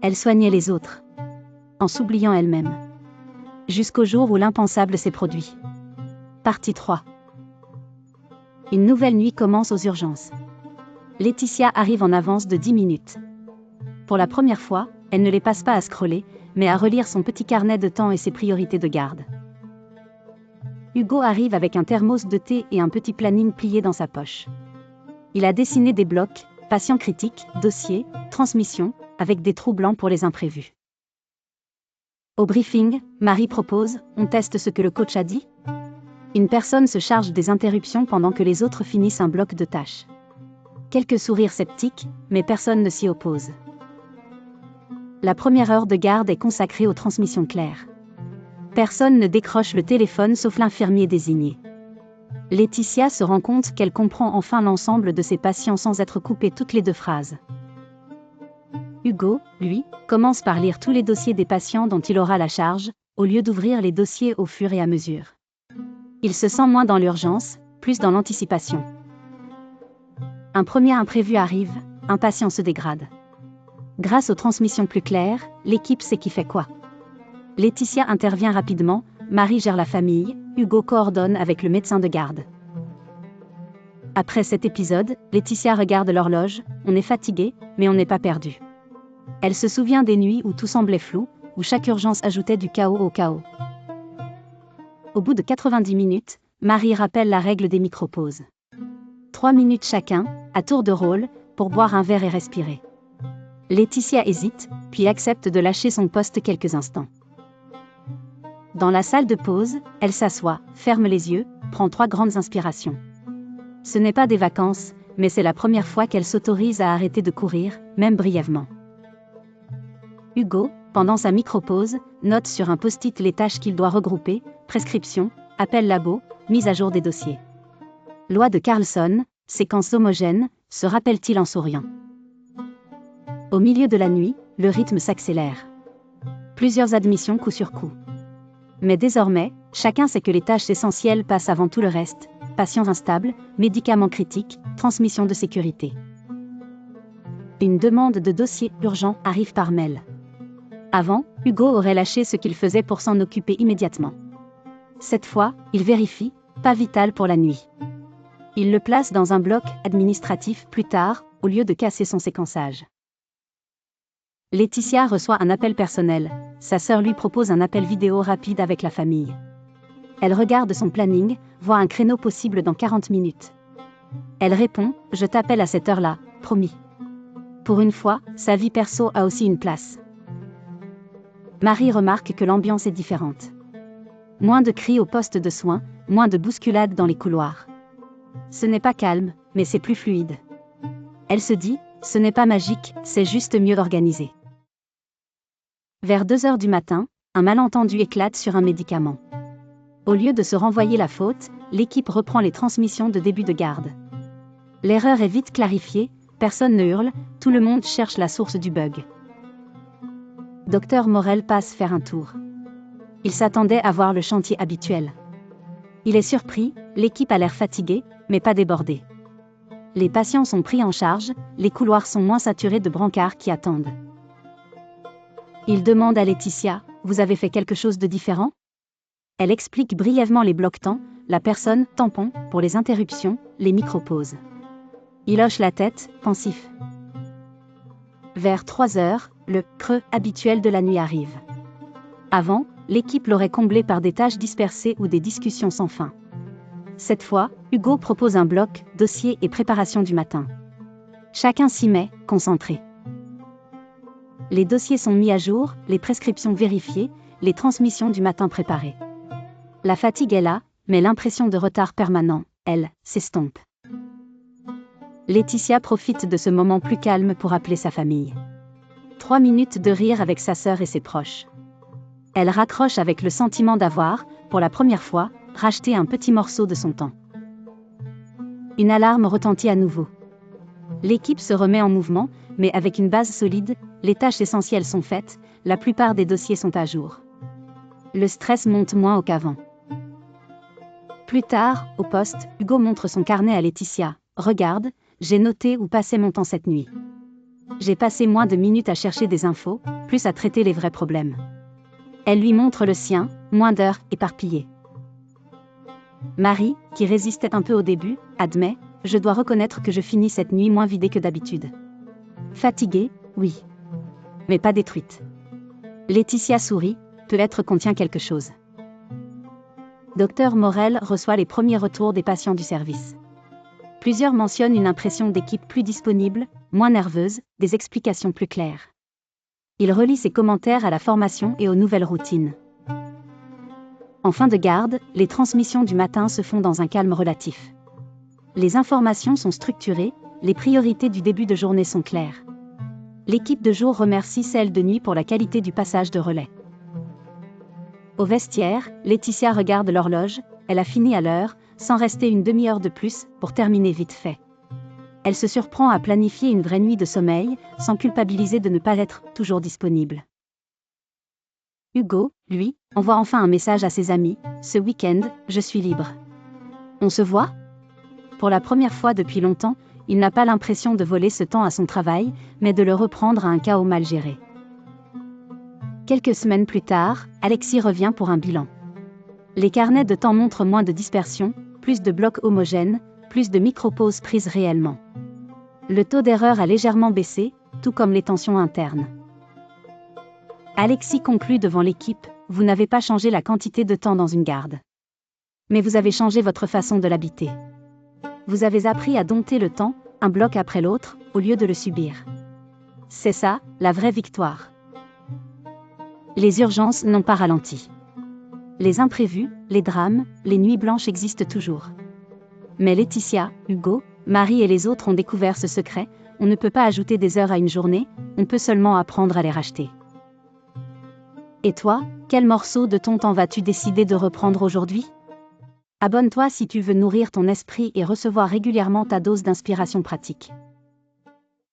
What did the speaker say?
Elle soignait les autres, en s'oubliant elle-même. Jusqu'au jour où l'impensable s'est produit. Partie 3. Une nouvelle nuit commence aux urgences. Laetitia arrive en avance de 10 minutes. Pour la première fois, elle ne les passe pas à scroller, mais à relire son petit carnet de temps et ses priorités de garde. Hugo arrive avec un thermos de thé et un petit planning plié dans sa poche. Il a dessiné des blocs, patients critiques, dossiers, transmissions, avec des trous blancs pour les imprévus. Au briefing, Marie propose, on teste ce que le coach a dit ? Une personne se charge des interruptions pendant que les autres finissent un bloc de tâches. Quelques sourires sceptiques, mais personne ne s'y oppose. La première heure de garde est consacrée aux transmissions claires. Personne ne décroche le téléphone sauf l'infirmier désigné. Laetitia se rend compte qu'elle comprend enfin l'ensemble de ses patients sans être coupée toutes les 2 phrases. Hugo, lui, commence par lire tous les dossiers des patients dont il aura la charge, au lieu d'ouvrir les dossiers au fur et à mesure. Il se sent moins dans l'urgence, plus dans l'anticipation. Un premier imprévu arrive, un patient se dégrade. Grâce aux transmissions plus claires, l'équipe sait qui fait quoi. Laetitia intervient rapidement, Marie gère la famille, Hugo coordonne avec le médecin de garde. Après cet épisode, Laetitia regarde l'horloge, on est fatigué, mais on n'est pas perdu. Elle se souvient des nuits où tout semblait flou, où chaque urgence ajoutait du chaos au chaos. Au bout de 90 minutes, Marie rappelle la règle des micro-pauses. 3 minutes chacun, à tour de rôle, pour boire un verre et respirer. Laetitia hésite, puis accepte de lâcher son poste quelques instants. Dans la salle de pause, elle s'assoit, ferme les yeux, prend 3 grandes inspirations. Ce n'est pas des vacances, mais c'est la première fois qu'elle s'autorise à arrêter de courir, même brièvement. Hugo, pendant sa micro-pause, note sur un post-it les tâches qu'il doit regrouper, prescription, appel labo, mise à jour des dossiers. Loi de Carlson, séquence homogène, se rappelle-t-il en souriant. Au milieu de la nuit, le rythme s'accélère. Plusieurs admissions coup sur coup. Mais désormais, chacun sait que les tâches essentielles passent avant tout le reste, patients instables, médicaments critiques, transmission de sécurité. Une demande de dossier urgent arrive par mail. Avant, Hugo aurait lâché ce qu'il faisait pour s'en occuper immédiatement. Cette fois, il vérifie, pas vital pour la nuit. Il le place dans un bloc administratif plus tard, au lieu de casser son séquençage. Laetitia reçoit un appel personnel, sa sœur lui propose un appel vidéo rapide avec la famille. Elle regarde son planning, voit un créneau possible dans 40 minutes. Elle répond, je t'appelle à cette heure-là, promis. Pour une fois, sa vie perso a aussi une place. Marie remarque que l'ambiance est différente. Moins de cris au poste de soins, moins de bousculades dans les couloirs. Ce n'est pas calme, mais c'est plus fluide. Elle se dit, ce n'est pas magique, c'est juste mieux organisé. Vers 2 heures du matin, un malentendu éclate sur un médicament. Au lieu de se renvoyer la faute, l'équipe reprend les transmissions de début de garde. L'erreur est vite clarifiée, personne ne hurle, tout le monde cherche la source du bug. Dr Morel passe faire un tour. Il s'attendait à voir le chantier habituel. Il est surpris, l'équipe a l'air fatiguée, mais pas débordée. Les patients sont pris en charge, les couloirs sont moins saturés de brancards qui attendent. Il demande à Laetitia, vous avez fait quelque chose de différent ? Elle explique brièvement les blocs-temps, la personne, tampon, pour les interruptions, les micro-pauses. Il hoche la tête, pensif. Vers 3 heures, le creux habituel de la nuit arrive. Avant, l'équipe l'aurait comblé par des tâches dispersées ou des discussions sans fin. Cette fois, Hugo propose un bloc, dossier et préparation du matin. Chacun s'y met, concentré. Les dossiers sont mis à jour, les prescriptions vérifiées, les transmissions du matin préparées. La fatigue est là, mais l'impression de retard permanent, elle, s'estompe. Laetitia profite de ce moment plus calme pour appeler sa famille. 3 minutes de rire avec sa sœur et ses proches. Elle raccroche avec le sentiment d'avoir, pour la première fois, racheté un petit morceau de son temps. Une alarme retentit à nouveau. L'équipe se remet en mouvement, mais avec une base solide, les tâches essentielles sont faites, la plupart des dossiers sont à jour. Le stress monte moins qu'avant. Plus tard, au poste, Hugo montre son carnet à Laetitia. « Regarde, j'ai noté où passait mon temps cette nuit. J'ai passé moins de minutes à chercher des infos, plus à traiter les vrais problèmes. Elle lui montre le sien, moins d'heures éparpillées. Marie, qui résistait un peu au début, admet, je dois reconnaître que je finis cette nuit moins vidée que d'habitude. Fatiguée, oui. Mais pas détruite. Laetitia sourit, peut-être contient quelque chose. Dr Morel reçoit les premiers retours des patients du service. Plusieurs mentionnent une impression d'équipe plus disponible, moins nerveuse, des explications plus claires. Il relie ses commentaires à la formation et aux nouvelles routines. En fin de garde, les transmissions du matin se font dans un calme relatif. Les informations sont structurées, les priorités du début de journée sont claires. L'équipe de jour remercie celle de nuit pour la qualité du passage de relais. Au vestiaire, Laetitia regarde l'horloge, elle a fini à l'heure, sans rester une demi-heure de plus, pour terminer vite fait. Elle se surprend à planifier une vraie nuit de sommeil, sans culpabiliser de ne pas être toujours disponible. Hugo, lui, envoie enfin un message à ses amis, ce week-end, je suis libre. On se voit ? Pour la première fois depuis longtemps, il n'a pas l'impression de voler ce temps à son travail, mais de le reprendre à un chaos mal géré. Quelques semaines plus tard, Alexis revient pour un bilan. Les carnets de temps montrent moins de dispersion, plus de blocs homogènes, plus de micro-pauses prises réellement. Le taux d'erreur a légèrement baissé, tout comme les tensions internes. Alexis conclut devant l'équipe, vous n'avez pas changé la quantité de temps dans une garde. Mais vous avez changé votre façon de l'habiter. Vous avez appris à dompter le temps, un bloc après l'autre, au lieu de le subir. C'est ça, la vraie victoire. Les urgences n'ont pas ralenti. Les imprévus, les drames, les nuits blanches existent toujours. Mais Laetitia, Hugo, Marie et les autres ont découvert ce secret, on ne peut pas ajouter des heures à une journée, on peut seulement apprendre à les racheter. Et toi, quel morceau de ton temps vas-tu décider de reprendre aujourd'hui ? Abonne-toi si tu veux nourrir ton esprit et recevoir régulièrement ta dose d'inspiration pratique.